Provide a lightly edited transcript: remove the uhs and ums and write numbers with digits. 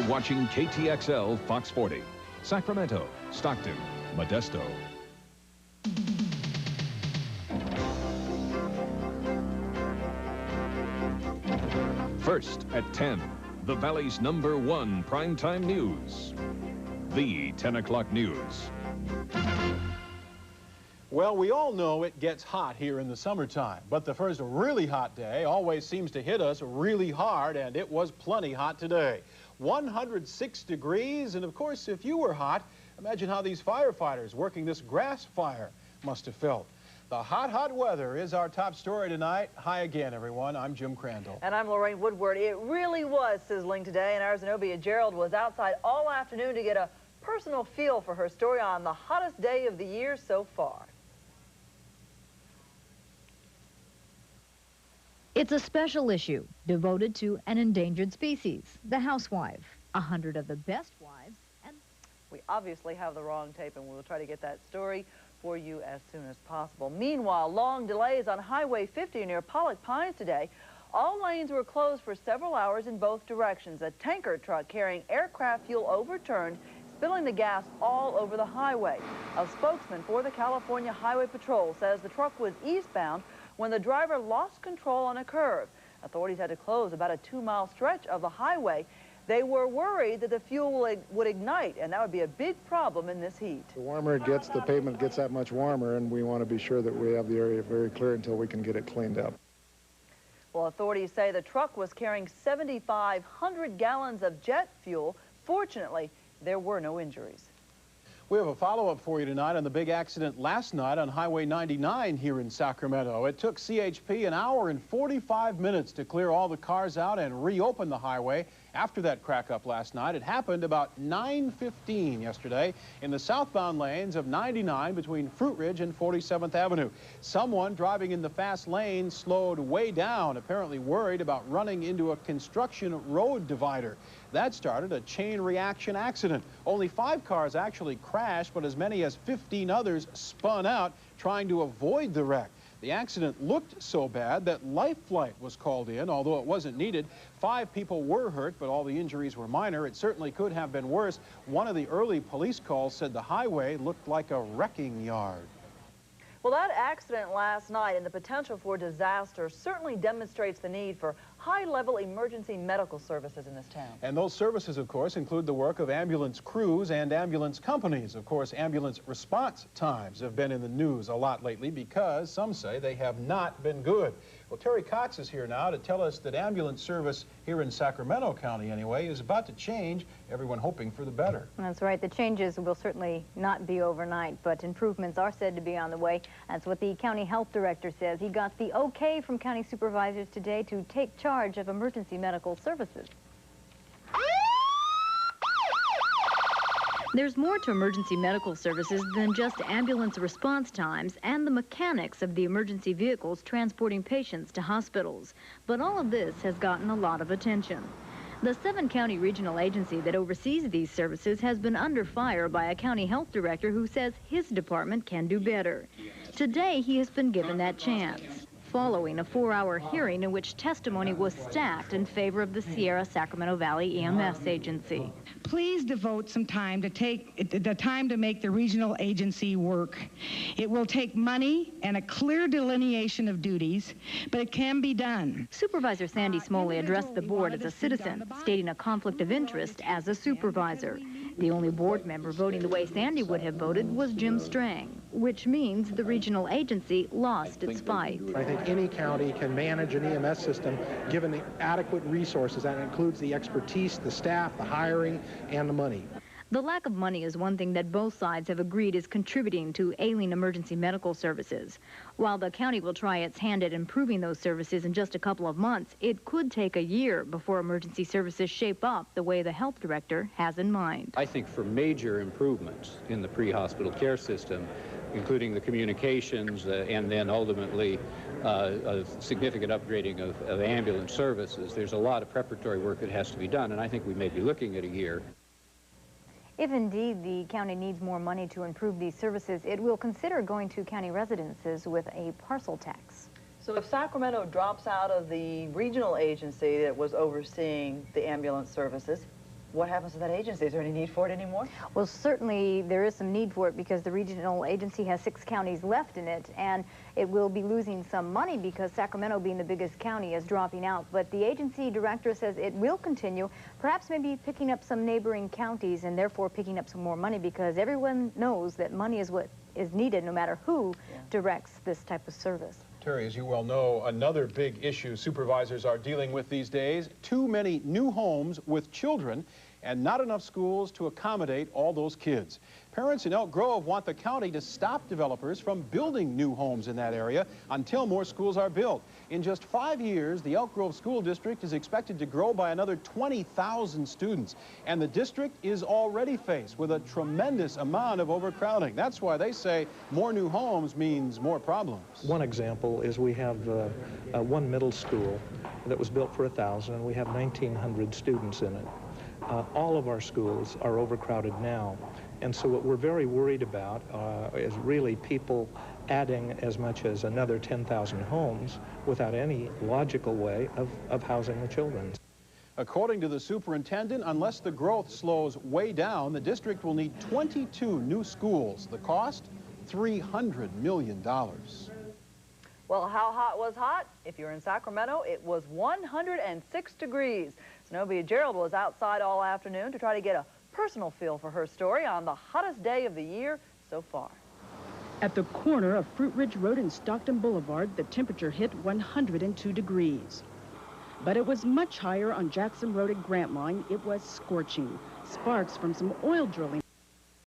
watching KTXL Fox 40, Sacramento, Stockton, Modesto. First at 10, the Valley's #1 primetime news, the 10 o'clock news. Well, we all know it gets hot here in the summertime, but the first really hot day always seems to hit us really hard, and it was plenty hot today. 106 degrees, and of course, if you were hot, imagine how these firefighters working this grass fire must have felt. The hot, hot weather is our top story tonight. Hi again, everyone. I'm Jim Crandell. And I'm Laurie Woodward. It really was sizzling today, and our Zenobia Gerald was outside all afternoon to get a personal feel for her story on the hottest day of the year so far. It's a special issue devoted to an endangered species, the housewife. 100 of the best wives. And we obviously have the wrong tape, and we'll try to get that story for you as soon as possible. Meanwhile, long delays on Highway 50 near Pollock Pines today. All lanes were closed for several hours in both directions. A tanker truck carrying aircraft fuel overturned, spilling the gas all over the highway. A spokesman for the California Highway Patrol says the truck was eastbound when the driver lost control on a curve. Authorities had to close about a 2-mile stretch of the highway. They were worried that the fuel would ignite, and that would be a big problem in this heat. The warmer it gets, the pavement gets that much warmer, and we want to be sure that we have the area very clear until we can get it cleaned up. Well, authorities say the truck was carrying 7,500 gallons of jet fuel. Fortunately, there were no injuries. We have a follow-up for you tonight on the big accident last night on Highway 99 here in Sacramento. It took CHP an hour and 45 minutes to clear all the cars out and reopen the highway after that crack-up last night. It happened about 9:15 yesterday in the southbound lanes of 99 between Fruit Ridge and 47th Avenue. Someone driving in the fast lane slowed way down, apparently worried about running into a construction road divider. That started a chain reaction accident. Only 5 cars actually crashed, but as many as 15 others spun out trying to avoid the wreck. The accident looked so bad that life flight was called in, although it wasn't needed. 5 people were hurt, but all the injuries were minor. It certainly could have been worse. One of the early police calls said the highway looked like a wrecking yard. Well, that accident last night and the potential for disaster certainly demonstrates the need for high-level emergency medical services in this town. And those services, of course, include the work of ambulance crews and ambulance companies. Of course, ambulance response times have been in the news a lot lately because some say they have not been good. Well, Teri Cox is here now to tell us that ambulance service here in Sacramento County, anyway, is about to change, everyone hoping for the better. That's right. The changes will certainly not be overnight, but improvements are said to be on the way. That's what the county health director says. He got the okay from county supervisors today to take charge of emergency medical services. there's more to emergency medical services than just ambulance response times and the mechanics of the emergency vehicles transporting patients to hospitals. But all of this has gotten a lot of attention. The 7-county regional agency that oversees these services has been under fire by a county health director who says his department can do better. Today, he has been given that chance, following a 4-hour hearing in which testimony was stacked in favor of the Sierra Sacramento Valley EMS agency. Please devote some time to make the regional agency work. It will take money and a clear delineation of duties, but it can be done. Supervisor Sandy Smoley addressed the board as a citizen, stating a conflict of interest as a supervisor. The only board member voting the way Sandy would have voted was Jim Strang, which means the regional agency lost its fight. I think any county can manage an EMS system given the adequate resources. That includes the expertise, the staff, the hiring, and the money. The lack of money is one thing that both sides have agreed is contributing to ailing emergency medical services. While the county will try its hand at improving those services in just a couple of months, it could take a year before emergency services shape up the way the health director has in mind. I think for major improvements in the pre-hospital care system, including the communications and then ultimately a significant upgrading of ambulance services, there's a lot of preparatory work that has to be done, and I think we may be looking at a year. If indeed the county needs more money to improve these services, it will consider going to county residences with a parcel tax. So if Sacramento drops out of the regional agency that was overseeing the ambulance services, what happens to that agency? Is there any need for it anymore? Well, certainly there is some need for it because the regional agency has 6 counties left in it, and it will be losing some money because Sacramento, being the biggest county, is dropping out. But the agency director says it will continue, perhaps maybe picking up some neighboring counties and therefore picking up some more money, because everyone knows that money is what is needed no matter who directs this type of service. Teri, as you well know, another big issue supervisors are dealing with these days: too many new homes with children and not enough schools to accommodate all those kids. Parents in Elk Grove want the county to stop developers from building new homes in that area until more schools are built. In just 5 years, the Elk Grove School District is expected to grow by another 20,000 students. And the district is already faced with a tremendous amount of overcrowding. That's why they say more new homes means more problems. One example is we have one middle school that was built for 1,000, and we have 1,900 students in it. All of our schools are overcrowded now, and so what we're very worried about is really people adding as much as another 10,000 homes without any logical way of housing the children. According to the superintendent, unless the growth slows way down, the district will need 22 new schools. The cost, $300 million. Well, how hot was hot? If you're in Sacramento, it was 106 degrees. Zenobia Gerald was outside all afternoon to try to get a personal feel for her story on the hottest day of the year so far. At the corner of Fruit Ridge Road and Stockton Boulevard, the temperature hit 102 degrees. But it was much higher on Jackson Road at Grantline. It was scorching. Sparks from some oil drilling